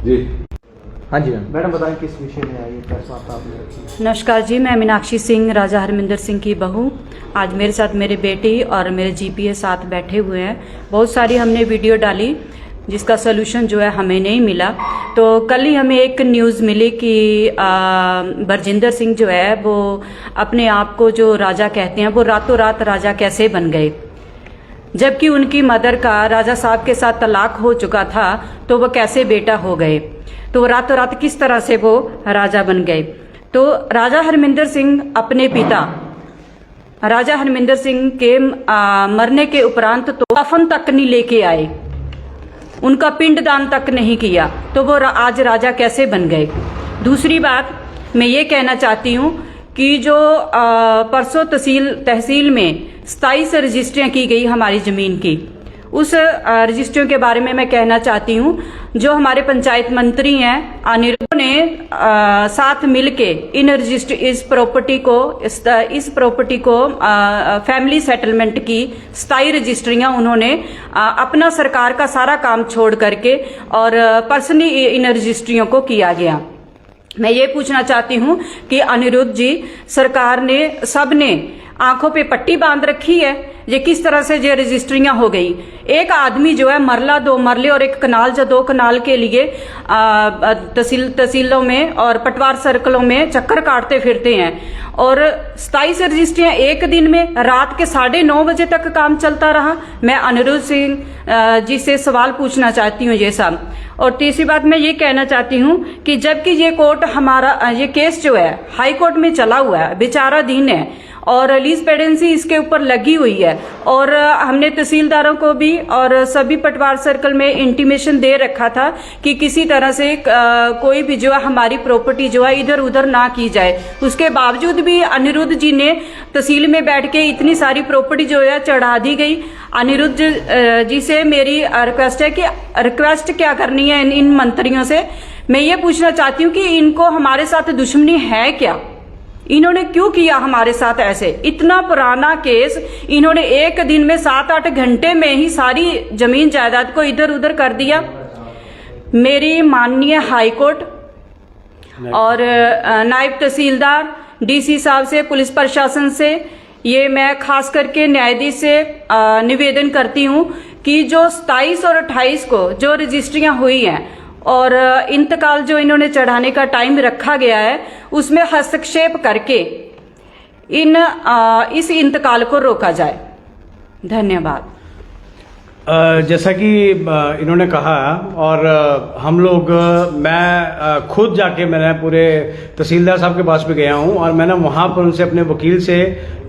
जी हाँ जी मैडम बताएं किस विषय में आई प्रेस वार्ता आपने रखी। नमस्कार जी, मैं मीनाक्षी सिंह, राजा हरमिंदर सिंह की बहू। आज मेरे साथ मेरे बेटी और मेरे जीपीए साथ बैठे हुए हैं। बहुत सारी हमने वीडियो डाली जिसका सलूशन जो है हमें नहीं मिला। तो कल ही हमें एक न्यूज़ मिली कि बरजिंदर सिंह जो है वो अपने आप को जो राजा कहते हैं वो रातों रात राजा कैसे बन गए, जबकि उनकी मदर का राजा साहब के साथ तलाक हो चुका था। तो वो कैसे बेटा हो गए, तो रातों रात किस तरह से वो राजा बन गए। तो राजा हरमिंदर सिंह अपने पिता राजा हरमिंदर सिंह के मरने के उपरांत तो कफन तक नहीं लेके आए, उनका पिंडदान तक नहीं किया, तो वो आज राजा कैसे बन गए। दूसरी बात मैं ये कहना चाहती हूँ कि जो परसों तहसील में 27 रजिस्ट्रियाँ की गई हमारी ज़मीन की, उस रजिस्ट्रियों के बारे में मैं कहना चाहती हूँ। जो हमारे पंचायत मंत्री हैं अनिरुद्ध ने साथ मिलके इस प्रॉपर्टी को फैमिली सेटलमेंट की 27 रजिस्ट्रियाँ उन्होंने अपना सरकार का सारा काम छोड़ करके और पर्सनली इन रजिस्ट्रियों को किया गया। मैं ये पूछना चाहती हूँ कि अनिरुद्ध जी, सरकार ने सबने आंखों पे पट्टी बांध रखी है, ये किस तरह से ये रजिस्ट्रियां हो गई। एक आदमी जो है मरला 2 मरले और 1 कनाल जो 2 कनाल के लिए तहसीलों में और पटवार सर्कलों में चक्कर काटते फिरते हैं, और 27 रजिस्ट्रियां एक दिन में रात के 9:30 बजे तक काम चलता रहा। मैं अनिरुद्ध सिंह जी से सवाल पूछना चाहती हूँ ये सब। और तीसरी बात मैं ये कहना चाहती हूँ कि जबकि ये कोर्ट ये केस जो है हाई कोर्ट में चला हुआ है, विचाराधीन है और लीज पेडेंसी इसके ऊपर लगी हुई है, और हमने तहसीलदारों को भी और सभी पटवार सर्कल में इंटीमेशन दे रखा था कि किसी तरह से कोई भी जो है हमारी प्रॉपर्टी जो है इधर उधर ना की जाए। उसके बावजूद भी अनिरुद्ध जी ने तहसील में बैठ के इतनी सारी प्रॉपर्टी जो है चढ़ा दी गई। अनिरुद्ध जी से मेरी रिक्वेस्ट है कि रिक्वेस्ट क्या करनी है इन मंत्रियों से, मैं ये पूछना चाहती हूँ कि इनको हमारे साथ दुश्मनी है क्या, इन्होंने क्यों किया हमारे साथ ऐसे। इतना पुराना केस इन्होंने एक दिन में 7-8 घंटे में ही सारी जमीन जायदाद को इधर उधर कर दिया। मेरी माननीय हाई कोर्ट और नायब तहसीलदार, डीसी साहब से, पुलिस प्रशासन से, ये मैं खास करके न्यायाधीश से निवेदन करती हूँ कि जो 27 और 28 को जो रजिस्ट्रियां हुई हैं और इंतकाल जो इन्होंने चढ़ाने का टाइम रखा गया है, उसमें हस्तक्षेप करके इस इंतकाल को रोका जाए। धन्यवाद। जैसा कि इन्होंने कहा, और हम लोग मैं खुद जाके मैंने पूरे तहसीलदार साहब के पास भी गया हूं और मैंने वहां पर उनसे अपने वकील से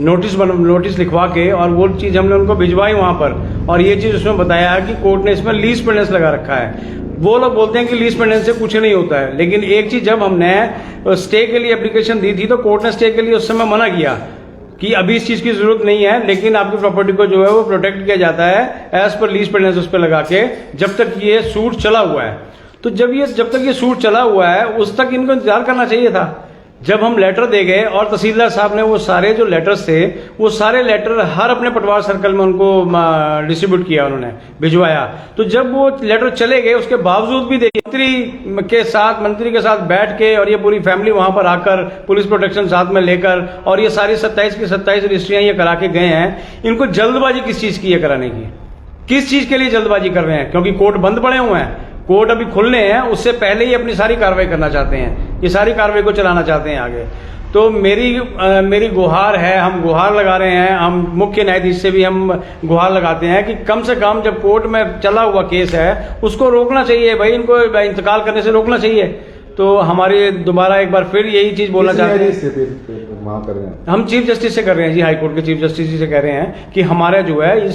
नोटिस लिखवा के और वो चीज़ हमने उनको भिजवाई वहां पर, और ये चीज़ उसमें बताया कि कोर्ट ने इसमें लीज पेंडेंस लगा रखा है। वो लोग बोलते हैं कि लीज पेंडेंस से कुछ नहीं होता है, लेकिन एक चीज़, जब हमने स्टे के लिए एप्लीकेशन दी थी तो कोर्ट ने स्टे के लिए उस समय मना किया कि अभी इस चीज की जरूरत नहीं है, लेकिन आपकी प्रॉपर्टी को जो है वो प्रोटेक्ट किया जाता है एज पर लीज पेंडेंस उस पर लगा के, जब तक ये सूट चला हुआ है। तो जब तक ये सूट चला हुआ है उस तक इनको इंतजार करना चाहिए था। जब हम लेटर दे गए और तहसीलदार साहब ने वो सारे जो लेटर्स थे वो सारे लेटर हर अपने पटवार सर्कल में उनको डिस्ट्रीब्यूट किया, उन्होंने भिजवाया। तो जब वो लेटर चले गए उसके बावजूद भी देखिए मंत्री के साथ बैठ के और ये पूरी फैमिली वहां पर आकर पुलिस प्रोटेक्शन साथ में लेकर और ये सारी 27 की 27 रजिस्ट्रियां ये करा के गए हैं। इनको जल्दबाजी किस चीज की है कराने की, किस चीज के लिए जल्दबाजी कर रहे हैं? क्योंकि कोर्ट बंद पड़े हुए हैं, कोर्ट अभी खुलने हैं, उससे पहले ही अपनी सारी कार्रवाई करना चाहते हैं, ये सारी कार्रवाई को चलाना चाहते हैं आगे। तो मेरी गुहार है, हम गुहार लगा रहे हैं, हम मुख्य न्यायाधीश से भी हम गुहार लगाते हैं कि कम से कम जब कोर्ट में चला हुआ केस है उसको रोकना चाहिए भाई, इनको इंतकाल करने से रोकना चाहिए। तो हमारी दोबारा एक बार फिर यही चीज बोलना चाहते हैं, हम चीफ जस्टिस से कर रहे हैं जी, हाई कोर्ट के चीफ जस्टिस जी से कह रहे हैं कि हमारा जो है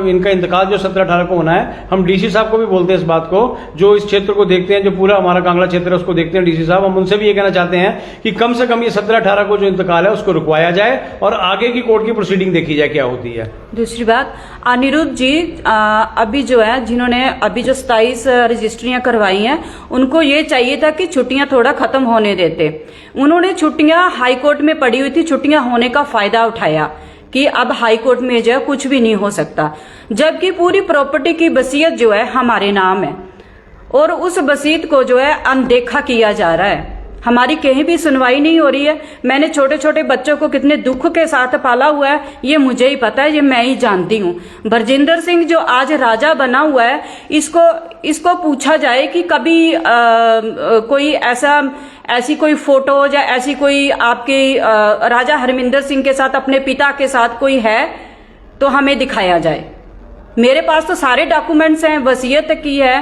इनका इंतकाल जो 17-18 को होना है। हम डीसी साहब को भी बोलते हैं इस बात को, जो इस क्षेत्र को देखते हैं, जो पूरा हमारा कांगड़ा क्षेत्र है उसको देखते हैं डीसी साहब। हम उनसे भी ये कहना चाहते हैं कि कम से कम ये 17-18 को जो इंतकाल है उसको रुकवाया जाए और आगे की कोर्ट की प्रोसीडिंग देखी जाए क्या होती है। दूसरी बात, अनिरुद्ध जी अभी जो है जिन्होंने अभी जो 27 रजिस्ट्रियां करवाई हैं, उनको ये चाहिए था कि छुट्टियां थोड़ा खत्म होने देते। उन्होंने छुट्टियां हाई कोर्ट में पड़ी हुई थी, छुट्टियां होने का फायदा उठाया कि अब हाई कोर्ट में जो है कुछ भी नहीं हो सकता, जबकि पूरी प्रॉपर्टी की वसीयत जो है हमारे नाम है और उस वसीयत को जो है अनदेखा किया जा रहा है। हमारी कहीं भी सुनवाई नहीं हो रही है। मैंने छोटे छोटे बच्चों को कितने दुख के साथ पाला हुआ है, ये मुझे ही पता है, ये मैं ही जानती हूँ। बरजिंदर सिंह जो आज राजा बना हुआ है, इसको पूछा जाए कि कभी कोई ऐसी कोई फोटो या ऐसी कोई आपके राजा हरमिंदर सिंह के साथ, अपने पिता के साथ कोई है तो हमें दिखाया जाए। मेरे पास तो सारे डॉक्यूमेंट्स हैं, वसीयत की है,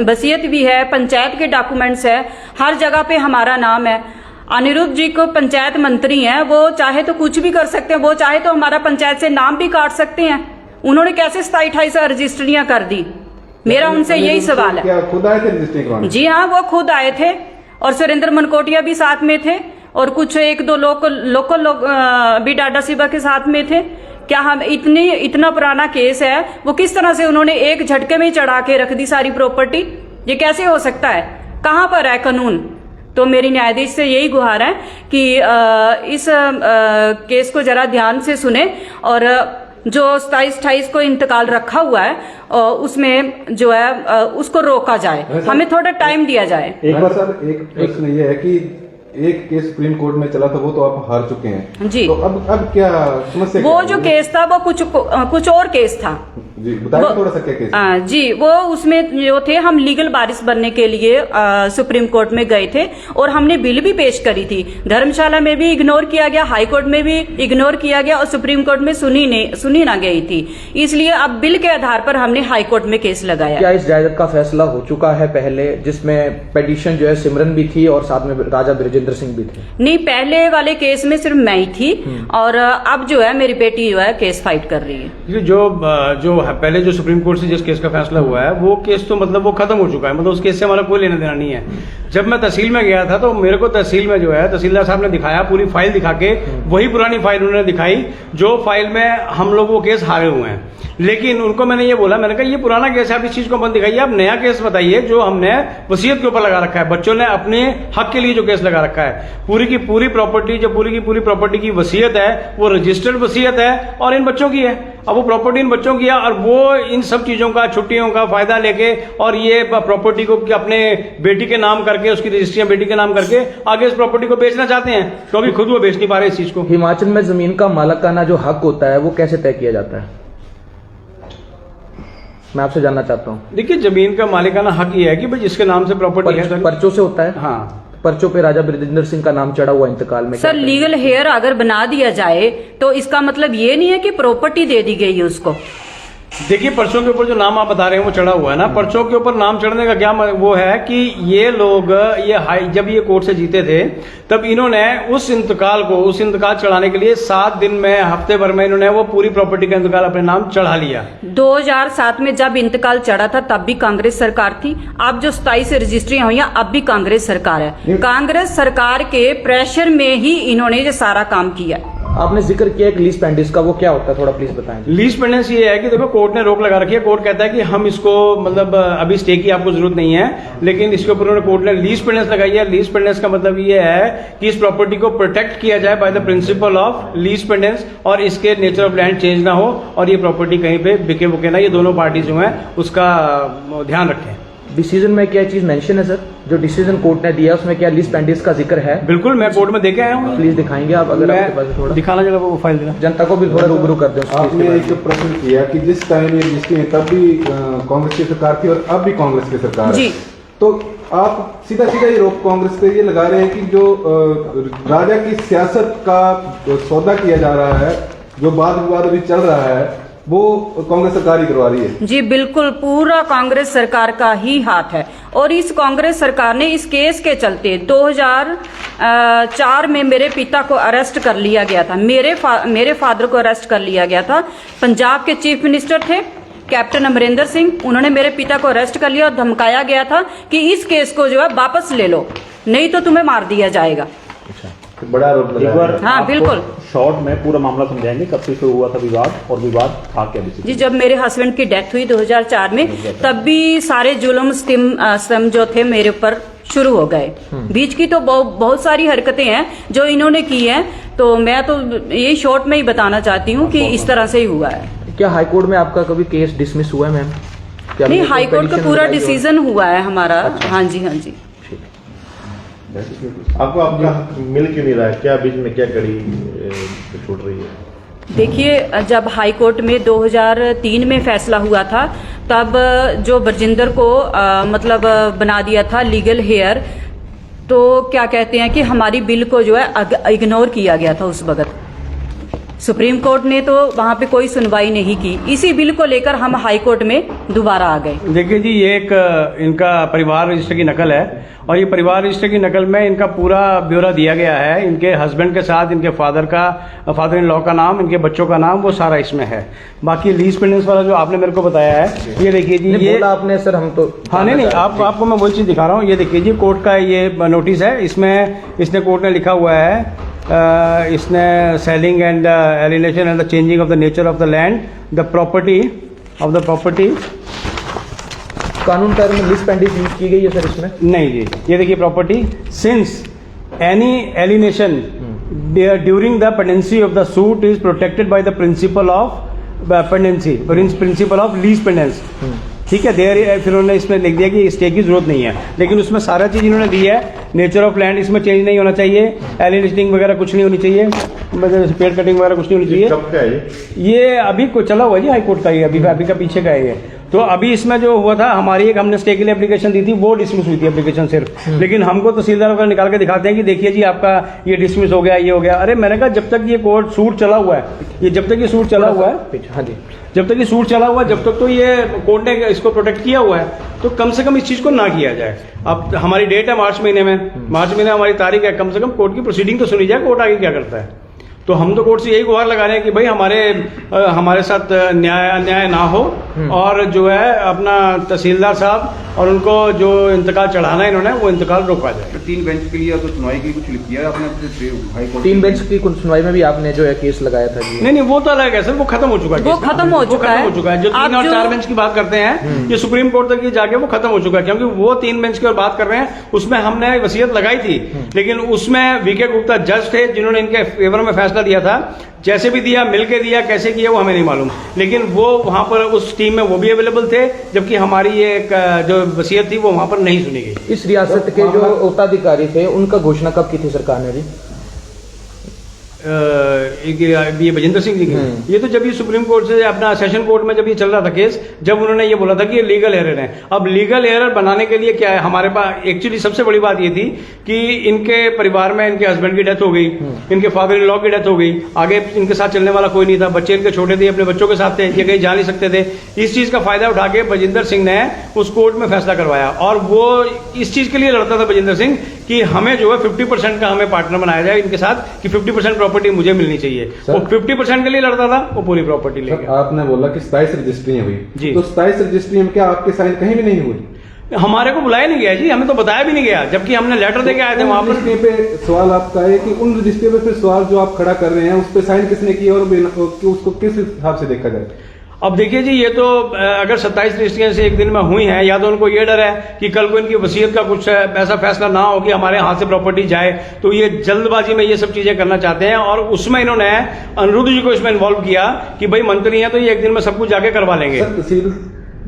वसीयत भी है, पंचायत के डॉक्यूमेंट्स है, हर जगह पे हमारा नाम है। अनिरुद्ध जी को पंचायत मंत्री हैं, वो चाहे तो कुछ भी कर सकते हैं, वो चाहे तो हमारा पंचायत से नाम भी काट सकते हैं। उन्होंने कैसे 27-28 रजिस्ट्रियां कर दी? मेरा उनसे यही सवाल है। क्या खुद आए थे रजिस्ट्री करवाने? जी हाँ, वो खुद आए थे और सुरेंद्र मनकोटिया भी साथ में थे और कुछ 1-2 लोकल लोग भी डाडा सिबा के साथ में थे। क्या हम इतना पुराना केस है, वो किस तरह से उन्होंने एक झटके में चढ़ा के रख दी सारी प्रॉपर्टी? ये कैसे हो सकता है? कहां पर है कानून? तो मेरी न्यायाधीश से यही गुहार है कि इस केस को जरा ध्यान से सुने और जो 27-28 को इंतकाल रखा हुआ है उसमें जो है उसको रोका जाए, हमें थोड़ा टाइम दिया जाए। एक बार सर, एक प्रश्न ये है कि एक केस सुप्रीम कोर्ट में चला था, वो तो आप हार चुके हैं जी। तो अब क्या समस्या? वो जो केस था वो कुछ और केस था जी, बताइए थोड़ा सा क्या केस? जी, वो उसमें जो थे, हम लीगल बारिश बनने के लिए सुप्रीम कोर्ट में गए थे और हमने बिल भी पेश करी थी। धर्मशाला में भी इग्नोर किया गया, हाई कोर्ट में भी इग्नोर किया गया और सुप्रीम कोर्ट में सुनी ना गई थी। इसलिए अब बिल के आधार पर हमने हाई कोर्ट में केस लगाया। क्या इस जायदाद का फैसला हो चुका है पहले, जिसमें पिटीशन जो है सिमरन भी थी और साथ में राजा बृजेंद्र सिंह भी थे? नहीं, पहले वाले केस में सिर्फ मैं ही थी और अब जो है मेरी बेटी जो है केस फाइट कर रही है। जो पहले जो सुप्रीम कोर्ट से जिस केस का फैसला हुआ है वो केस तो मतलब वो खत्म हो चुका है, मतलब उस केस से हमारा कोई लेना देना नहीं है। जब मैं तहसील में गया था तो मेरे को तहसील में जो है तहसीलदार साहब ने दिखाया, पूरी फाइल दिखा के, वही पुरानी फाइल उन्होंने दिखाई जो फाइल में हम लोग वो केस हारे हुए हैं। लेकिन उनको मैंने ये बोला, मैंने कहा ये पुराना केस है, आप इस चीज को मत दिखाइए, आप नया केस बताइए जो हमने वसीयत के ऊपर लगा रखा है, बच्चों ने अपने हक के लिए जो केस लगा रखा है। पूरी की पूरी प्रॉपर्टी, जो पूरी की पूरी प्रॉपर्टी की वसीयत है वो रजिस्टर्ड वसीयत है और इन बच्चों की है। अब वो प्रॉपर्टी इन बच्चों की है और वो इन सब चीजों का, छुट्टियों का फायदा लेके और ये प्रॉपर्टी को अपने बेटी के नाम करके, उसकी रजिस्ट्रियां बेटी के नाम करके आगे इस प्रॉपर्टी को बेचना चाहते हैं, क्योंकि खुद वो बेच नहीं पा रहे इस चीज को। हिमाचल में जमीन का मालिकाना जो हक होता है वो कैसे तय किया जाता है, मैं आपसे जानना चाहता हूँ। देखिए, जमीन का मालिकाना हक ये है कि भाई जिसके नाम से प्रॉपर्टी है, पर्चों से होता है। हाँ, पर्चों पे राजा बृजेंद्र सिंह का नाम चढ़ा हुआ इंतकाल में। सर, लीगल हेयर अगर बना दिया जाए तो इसका मतलब ये नहीं है कि प्रॉपर्टी दे दी गई है उसको। देखिए, पर्चों के ऊपर जो नाम आप बता रहे हैं वो चढ़ा हुआ है ना, पर्चों के ऊपर नाम चढ़ने का क्या वो है कि ये लोग जब ये कोर्ट से जीते थे तब इन्होंने उस इंतकाल चढ़ाने के लिए 7 दिन में, हफ्ते भर में इन्होंने वो पूरी प्रॉपर्टी का इंतकाल अपने नाम चढ़ा लिया। 2007 में जब इंतकाल चढ़ा था तब भी कांग्रेस सरकार थी। अब जो 27 रजिस्ट्रियां हुई अब भी कांग्रेस सरकार है। कांग्रेस सरकार के प्रेशर में ही इन्होंने ये सारा काम किया। आपने जिक्र किया एक लीज पेंडिस का, वो क्या होता है, थोड़ा प्लीज बताएं। लीज पेंडेंस ये है कि देखो, कोर्ट ने रोक लगा रखी है। कोर्ट कहता है कि हम इसको मतलब अभी स्टे की आपको जरूरत नहीं है, लेकिन इसके ऊपर कोर्ट ने लीज पेंडेंस लगाई है। लीज पेंडेंस का मतलब ये है कि इस प्रॉपर्टी को प्रोटेक्ट किया जाए by the principle of lease pendens और इसके नेचर ऑफ लैंड चेंज ना हो और ये प्रॉपर्टी कहीं पे बिके बुके ना, ये दोनों पार्टी जो है उसका ध्यान रखें। डिसीजन में क्या चीज मेंशन है सर, जो डिसीजन कोर्ट ने दिया उसमें क्या लीज पेंडिस का जिक्र है? बिल्कुल, मैं कोर्ट में देखे आया हूँ। प्लीज दिखाएंगे आप, अगर आपके पास थोड़ा दिखाना जगह वो फाइल देना, जनता को भी थोड़ा रूबरू कर दें। आपने एक प्रश्न किया कि जिस टाइम ये रजिस्ट्री है तब भी कांग्रेस की सरकार थी और अब भी कांग्रेस की सरकार है, तो आप सीधा ये रोक कांग्रेस पे ये लगा रहे हैं कि जो राजा की सियासत का सौदा किया जा रहा है, जो वाद विवाद अभी चल रहा है, वो कांग्रेस सरकार ही करवा रही है। जी बिल्कुल, पूरा कांग्रेस सरकार का ही हाथ है और इस कांग्रेस सरकार ने इस केस के चलते 2004 में मेरे पिता को अरेस्ट कर लिया गया था। मेरे फादर को अरेस्ट कर लिया गया था। पंजाब के चीफ मिनिस्टर थे कैप्टन अमरिंदर सिंह, उन्होंने मेरे पिता को अरेस्ट कर लिया और धमकाया गया था कि इस केस को जो है वापस ले लो, नहीं तो तुम्हें मार दिया जाएगा। बड़ा आरोप लगा है। एक बार हाँ बिल्कुल, शॉर्ट में पूरा मामला समझाएंगे, कब से शुरू हुआ था विवाद और विवाद था क्या? जी, जब मेरे हस्बैंड की डेथ हुई 2004 में, तब भी सारे जुल्म सितम जो थे मेरे ऊपर शुरू हो गए। बीच की तो बहुत सारी हरकतें हैं जो इन्होंने की हैं, तो मैं तो यही शॉर्ट में ही बताना चाहती हूँ कि इस तरह से ही हुआ है। क्या हाईकोर्ट में आपका कभी केस डिसमिस हुआ है मैम? क्या नहीं, अभी कोई हाई कोर्ट का petition पूरा लगाई हो? डिसीजन हुआ है हमारा। अच्छा। हाँ जी, हाँ जी। आपको आपका हक मिल क्यों नहीं रहा है? क्या बीच में क्या कड़ी छूट रही है? देखिए, जब हाई कोर्ट में 2003 में फैसला हुआ था, तब जो बरजिंदर को मतलब बना दिया था लीगल हेयर, तो क्या कहते हैं कि हमारी बिल को जो है इग्नोर किया गया था उस वक्त। सुप्रीम कोर्ट ने तो वहां पे कोई सुनवाई नहीं की। इसी बिल को लेकर हम हाई कोर्ट में दोबारा आ गए। देखिए जी, ये एक इनका परिवार रजिस्टर की नकल है, और ये परिवार रजिस्टर की नकल में इनका पूरा ब्यौरा दिया गया है। इनके हस्बैंड के साथ इनके फादर इन लॉ का नाम, इनके बच्चों का नाम, वो सारा इसमें है। बाकी लीज पेंडेंस वाला जो आपने मेरे को बताया है, ये देखिए जी, ये बोला आपने सर, हम तो हाँ नहीं आपको मैं वही चीज़ दिखा रहा हूँ। ये देखिए जी, कोर्ट का ये नोटिस है। इसमें इसने कोर्ट ने लिखा हुआ है, इसने selling and alienation and the changing of the nature of the land, the property कानून टर्म में लीज पेंडिंग यूज की गई है सर इसमें? नहीं जी, ये देखिए, property since any alienation during the pendency of the suit is protected by the principle of pendency, principle of lease pendens. ठीक है, देयर फिर उन्होंने इसमें लिख दिया कि स्टे की जरूरत नहीं है, लेकिन उसमें सारा चीज इन्होंने दी है। नेचर ऑफ लैंड इसमें चेंज नहीं होना चाहिए, एलिनेटिंग वगैरह कुछ नहीं होनी चाहिए, पेड़ कटिंग वगैरह कुछ नहीं होनी चाहिए। कब का है ये अभी को चला हुआ जी हाई कोर्ट का, ये अभी का पीछे का है ये। तो अभी इसमें जो हुआ था, हमारी एक हमने स्टे के लिए एप्लीकेशन दी थी, वो डिसमिस हुई थी एप्लीकेशन सिर्फ। लेकिन हमको तहसीलदार वगैरह निकाल के दिखाते हैं कि देखिए जी, आपका ये डिसमिस हो गया, ये हो गया। अरे मैंने कहा, जब तक ये कोर्ट सूट चला हुआ है, ये जब तक ये सूट चला हुआ है, हाँ जी, जब तक ये सूट चला हुआ है, जब तक तो ये कोर्ट ने इसको प्रोटेक्ट किया हुआ है, तो कम से कम इस चीज को ना किया जाए। अब हमारी डेट है मार्च महीने में, मार्च महीने हमारी तारीख है, कम से कम कोर्ट की प्रोसीडिंग तो सुनी जाए, कोर्ट आगे क्या करता है। तो हम तो कोर्ट से यही गुहार लगा रहे हैं कि भाई हमारे साथ अन्याय ना हो, और जो है अपना तहसीलदार साहब और उनको जो इंतकाल चढ़ाना है इन्होंने, वो इंतकाल रोका जाए। 3 बेंच के लिए तो सुनवाई के लिए कुछ किया है आपने हाई कोर्ट? 3 बेंच की सुनवाई में भी आपने जो है केस लगाया था जी? नहीं, वो तो अलग है सर, वो खत्म हो चुका है, वो खत्म हो चुका है। जो 3 और 4 बेंच की बात करते हैं, ये सुप्रीम कोर्ट तक ये जाके वो खत्म हो चुका है, क्योंकि वो 3 बेंच की बात कर रहे हैं, उसमें हमने वसीयत लगाई थी, लेकिन उसमें वीके गुप्ता जज थे जिन्होंने इनके फेवर में फैसला दिया था। जैसे भी दिया, मिलके दिया, कैसे किया वो हमें नहीं मालूम, लेकिन वो वहां पर उस टीम में वो भी अवेलेबल थे, जबकि हमारी ये एक जो वसीयत थी वो वहां पर नहीं सुनी गई। इस रियासत के जो उच्चाधिकारी थे, उनका घोषणा कब की थी सरकार ने जी? ये बजिंदर सिंह जी की, ये तो जब ये सुप्रीम कोर्ट से अपना सेशन कोर्ट में जब ये चल रहा था केस, जब उन्होंने ये बोला था कि ये लीगल एरर है। अब लीगल एरर बनाने के लिए क्या है, हमारे पास एक्चुअली सबसे बड़ी बात ये थी कि इनके परिवार में इनके हस्बैंड की डेथ हो गई, इनके फादर इन लॉ की डेथ हो गई, आगे इनके साथ चलने वाला कोई नहीं था, बच्चे इनके छोटे थे, अपने बच्चों के साथ थे, ये कहीं जा नहीं सकते थे। इस चीज का फायदा उठा के बजिंदर सिंह ने उस कोर्ट में फैसला करवाया, और वो इस चीज के लिए लड़ता था बजिंदर सिंह कि हमें जो है 50% का हमें पार्टनर बनाया जाए इनके साथ, कि 50% प्रॉपर्टी मुझे मिलनी चाहिए। वो 50% के लिए लड़ता था, वो पूरी प्रॉपर्टी ले गया। आपने बोला कि 27 रजिस्ट्रियां हुई जी, तो 27 रजिस्ट्री में क्या आपके साइन कहीं भी नहीं हुई? हमारे को बुलाया नहीं गया जी, हमें तो बताया भी नहीं गया, जबकि हमने लेटर देके आए थे वहां पर। रजिस्ट्री पे सवाल आपका है कि उन रजिस्ट्री पे फिर सवाल जो आप खड़ा कर रहे हैं, उस पे साइन किसने किया और उसको किस हिसाब से देखा जाए? अब देखिए जी, ये तो अगर 27 रजिस्ट्रियां से एक दिन में हुई हैं, या तो उनको ये डर है कि कल को इनकी वसीयत का कुछ ऐसा फैसला ना हो कि हमारे हाथ से प्रॉपर्टी जाए, तो ये जल्दबाजी में ये सब चीजें करना चाहते हैं। और उसमें इन्होंने अनिरुद्ध जी को इसमें इन्वॉल्व किया कि भाई मंत्री हैं तो ये एक दिन में सब कुछ जाके करवा लेंगे। सर, तहसील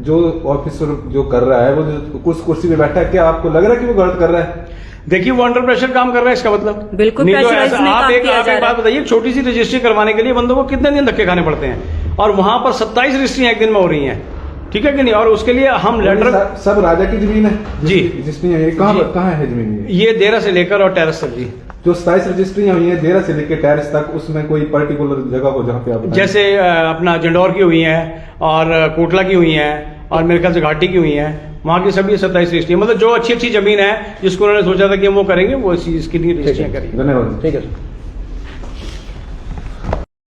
जो ऑफिसर जो कर रहा है, वो जो कुछ कुर्सी पे बैठा है, क्या आपको लग रहा है कि वो गलत कर रहा है? देखिए, वो अंडर प्रेशर काम कर रहा है, इसका मतलब बिल्कुल नहीं तो pressurized ऐसा। में आप काम एक किया जा रहा बात है। बताइए, छोटी सी रजिस्ट्री करवाने के लिए बंदों को कितने दिन धक्के खाने पड़ते हैं, और वहां पर 27 रजिस्ट्रियां एक दिन में हो रही हैं, ठीक है कि नहीं? और उसके लिए हम लेटर, सब राजा की जमीन है जी, रजिस्ट्रियां कहाँ है जमीन? ये देरा से लेकर और टेरेस तक जी। जो 27 रजिस्ट्रियां हुई है देरा से लेकर टेरेस तक, उसमें कोई पर्टिकुलर जगह हो जहाँ पे आप बताएं? जैसे अपना जंडौर की हुई है, और कोटला की हुई है, और मेरे ख्याल से घाटी की हुई है, वहां की सभी 27 रजिस्ट्रियां, मतलब जो अच्छी अच्छी जमीन है जिसको उन्होंने सोचा था कि हम वो करेंगे, वो इसकी रजिस्ट्रियां करेंगे। धन्यवाद। ठीक है सर।